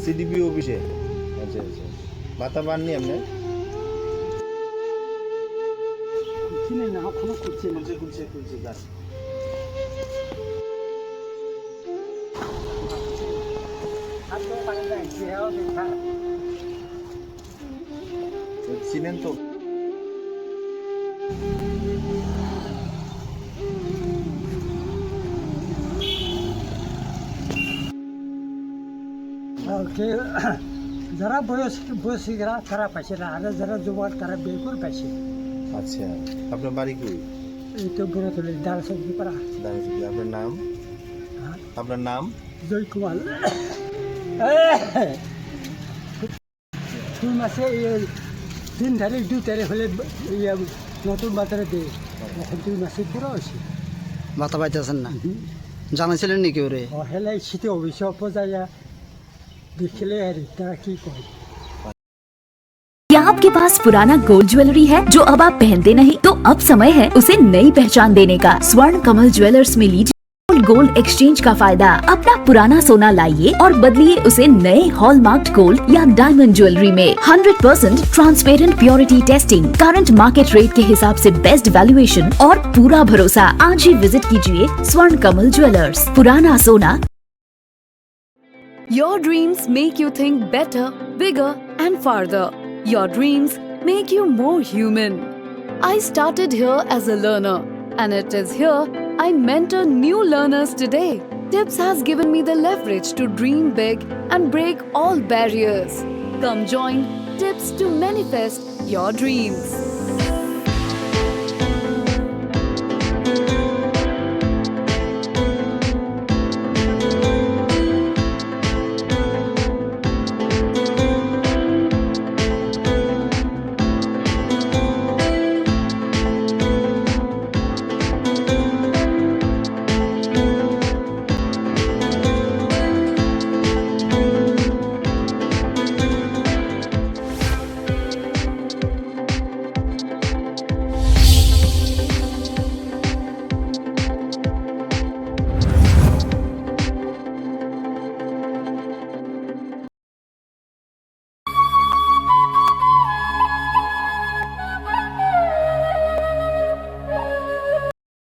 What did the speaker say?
CDP অফিসে? আচ্ছা আচ্ছা, ভাতা পাননি আপনি? চিনি না, এখনো করছি না। খুলছে গাছ। চিনেন তো? যারা বয়সীরা তারা পাইছে না, আর যারা যুবক তারা বিয়ে করে পাইছে। আচ্ছা, আপনার বাড়ি কই? এই তো বড় তুলে দাঁড়া সবজি পাড়া। দাঁড়িয়ে, আপনার নাম? আপনার নাম? জয় কুমার। 2 মাসে দিন তারিখ 2 তারিখ হলে নতুন বাজারে দেয়। এখন 2 মাসের পুরো আছে, ভাতা পাইতেছেন না? জানাইছিলেন নাকি ওরে? হেলাই শীতে অভিশাপ যায় দেখলে আর তারা কি করে। क्या आपके पास पुराना गोल्ड ज्वेलरी है जो अब आप पहनते नहीं? तो अब समय है उसे नई पहचान देने का। स्वर्ण कमल ज्वेलर्स में लीजिए गोल्ड एक्सचेंज का फायदा। अपना पुराना सोना लाइए और बदलिए उसे नए हॉलमार्क्ड गोल्ड या डायमंड ज्वेलरी में। 100% transparent purity testing, current market rate के हिसाब से बेस्ट वैल्यूएशन और पूरा भरोसा। आज ही विजिट कीजिए स्वर्ण कमल ज्वेलर्स, पुराना सोना। Your dreams make you think better, bigger and farther. Your dreams make you more human. I started here as a learner, and it is here I mentor new learners today. Tips has given me the leverage to dream big and break all barriers. Come join Tips to manifest your dreams.